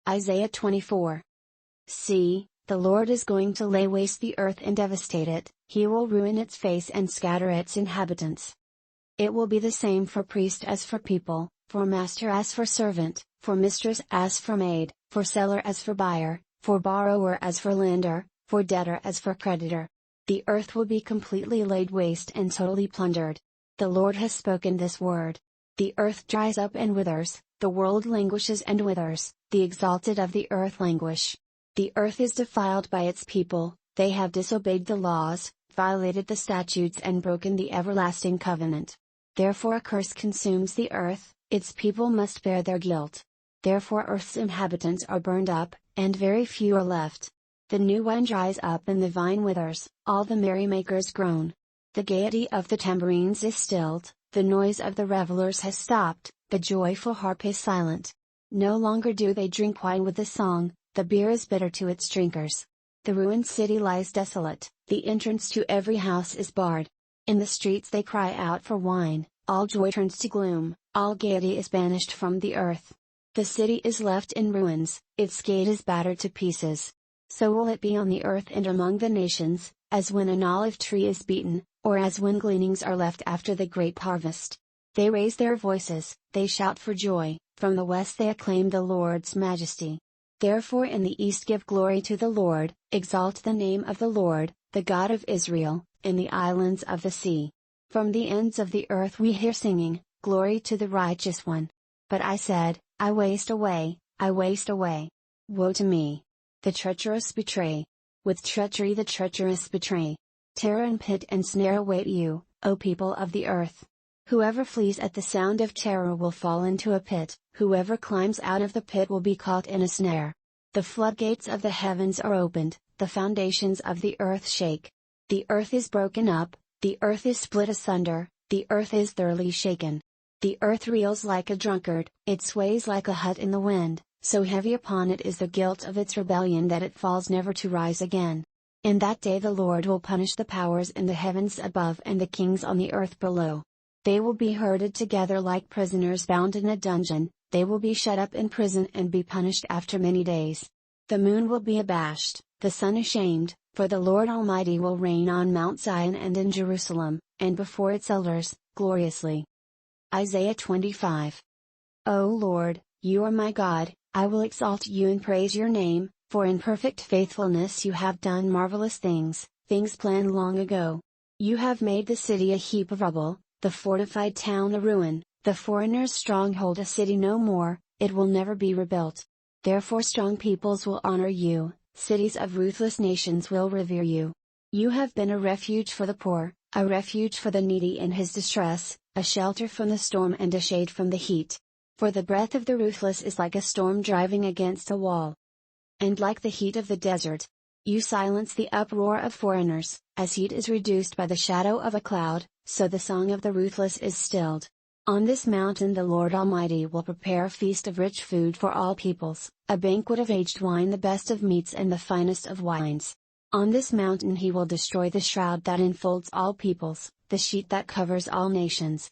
Isaiah 24. See, the Lord is going to lay waste the earth and devastate it, he will ruin its face and scatter its inhabitants. It will be the same for priest as for people, for master as for servant, for mistress as for maid, for seller as for buyer, for borrower as for lender, for debtor as for creditor. The earth will be completely laid waste and totally plundered. The Lord has spoken this word. The earth dries up and withers, the world languishes and withers, the exalted of the earth languish. The earth is defiled by its people, they have disobeyed the laws, violated the statutes and broken the everlasting covenant. Therefore a curse consumes the earth, its people must bear their guilt. Therefore earth's inhabitants are burned up, and very few are left. The new wine dries up and the vine withers, all the merrymakers groan. The gaiety of the tambourines is stilled, the noise of the revelers has stopped, the joyful harp is silent. No longer do they drink wine with a song, the beer is bitter to its drinkers. The ruined city lies desolate, the entrance to every house is barred. In the streets they cry out for wine, all joy turns to gloom, all gaiety is banished from the earth. The city is left in ruins, its gate is battered to pieces. So will it be on the earth and among the nations, as when an olive tree is beaten, or as when gleanings are left after the grape harvest. They raise their voices, they shout for joy, from the west they acclaim the Lord's majesty. Therefore in the east give glory to the Lord, exalt the name of the Lord, the God of Israel, in the islands of the sea. From the ends of the earth we hear singing, glory to the righteous one. But I said, I waste away, I waste away. Woe to me! The treacherous betray. With treachery the treacherous betray. Terror and pit and snare await you, O people of the earth. Whoever flees at the sound of terror will fall into a pit, whoever climbs out of the pit will be caught in a snare. The floodgates of the heavens are opened, the foundations of the earth shake. The earth is broken up, the earth is split asunder, the earth is thoroughly shaken. The earth reels like a drunkard, it sways like a hut in the wind, so heavy upon it is the guilt of its rebellion that it falls never to rise again. In that day the Lord will punish the powers in the heavens above and the kings on the earth below. They will be herded together like prisoners bound in a dungeon, they will be shut up in prison and be punished after many days. The moon will be abashed, the sun ashamed, for the Lord Almighty will reign on Mount Zion and in Jerusalem, and before its elders, gloriously. Isaiah 25. O Lord, you are my God, I will exalt you and praise your name, for in perfect faithfulness you have done marvelous things, things planned long ago. You have made the city a heap of rubble, the fortified town a ruin, the foreigner's stronghold a city no more, it will never be rebuilt. Therefore strong peoples will honor you, cities of ruthless nations will revere you. You have been a refuge for the poor, a refuge for the needy in his distress, a shelter from the storm and a shade from the heat. For the breath of the ruthless is like a storm driving against a wall, and like the heat of the desert. You silence the uproar of foreigners, as heat is reduced by the shadow of a cloud, so the song of the ruthless is stilled. On this mountain the Lord Almighty will prepare a feast of rich food for all peoples, a banquet of aged wine, the best of meats and the finest of wines. On this mountain he will destroy the shroud that enfolds all peoples, the sheet that covers all nations.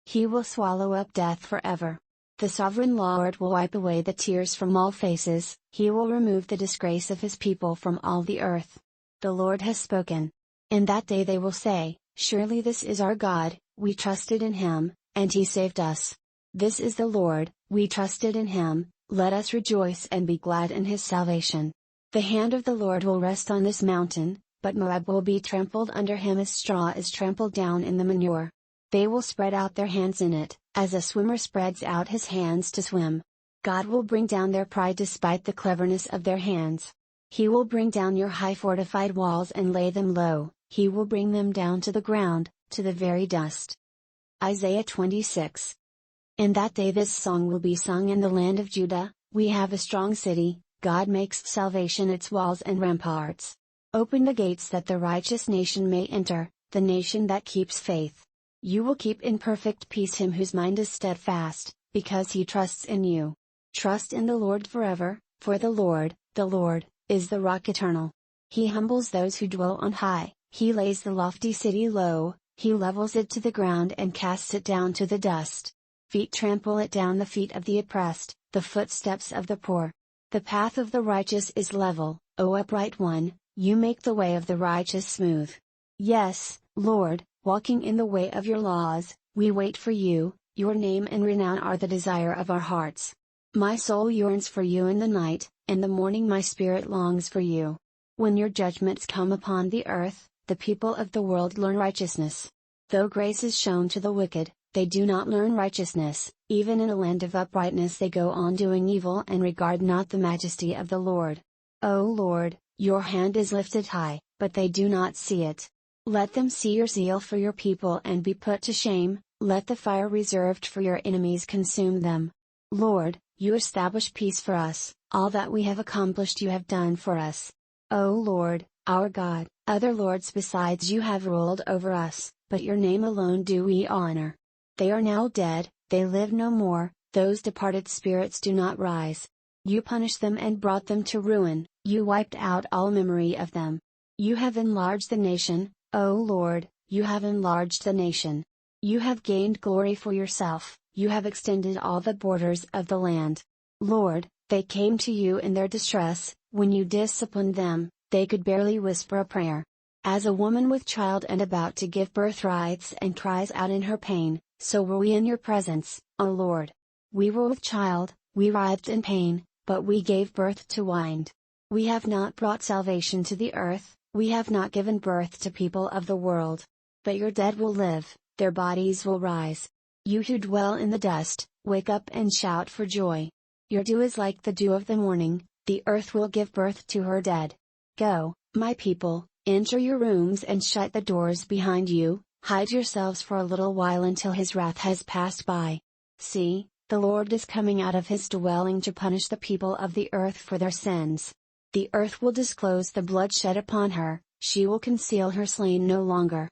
He will swallow up death forever. The sovereign Lord will wipe away the tears from all faces, he will remove the disgrace of his people from all the earth. The Lord has spoken. In that day they will say, surely this is our God, we trusted in him, and he saved us. This is the Lord, we trusted in him, let us rejoice and be glad in his salvation. The hand of the Lord will rest on this mountain, but Moab will be trampled under him as straw is trampled down in the manure. They will spread out their hands in it, as a swimmer spreads out his hands to swim. God will bring down their pride despite the cleverness of their hands. He will bring down your high fortified walls and lay them low, he will bring them down to the ground, to the very dust. Isaiah 26. In that day this song will be sung in the land of Judah, we have a strong city, God makes salvation its walls and ramparts. Open the gates that the righteous nation may enter, the nation that keeps faith. You will keep in perfect peace him whose mind is steadfast, because he trusts in you. Trust in the Lord forever, for the Lord, is the rock eternal. He humbles those who dwell on high, he lays the lofty city low, he levels it to the ground and casts it down to the dust. Feet trample it down, the feet of the oppressed, the footsteps of the poor. The path of the righteous is level, O upright one, you make the way of the righteous smooth. Yes, Lord, walking in the way of your laws, we wait for you, your name and renown are the desire of our hearts. My soul yearns for you in the night, in the morning my spirit longs for you. When your judgments come upon the earth, the people of the world learn righteousness. Though grace is shown to the wicked, they do not learn righteousness, even in a land of uprightness they go on doing evil and regard not the majesty of the Lord. O Lord, your hand is lifted high, but they do not see it. Let them see your zeal for your people and be put to shame, let the fire reserved for your enemies consume them. Lord, you establish peace for us, all that we have accomplished you have done for us. O Lord, our God, other lords besides you have ruled over us, but your name alone do we honor. They are now dead, they live no more, those departed spirits do not rise. You punished them and brought them to ruin, you wiped out all memory of them. You have enlarged the nation, O Lord, you have enlarged the nation. You have gained glory for yourself, you have extended all the borders of the land. Lord, they came to you in their distress, when you disciplined them, they could barely whisper a prayer. As a woman with child and about to give birth writhes and cries out in her pain, so were we in your presence, O Lord. We were with child, we writhed in pain, but we gave birth to wind. We have not brought salvation to the earth, we have not given birth to people of the world. But your dead will live, their bodies will rise. You who dwell in the dust, wake up and shout for joy. Your dew is like the dew of the morning, the earth will give birth to her dead. Go, my people, enter your rooms and shut the doors behind you, hide yourselves for a little while until his wrath has passed by. See, the Lord is coming out of his dwelling to punish the people of the earth for their sins. The earth will disclose the blood shed upon her, she will conceal her slain no longer.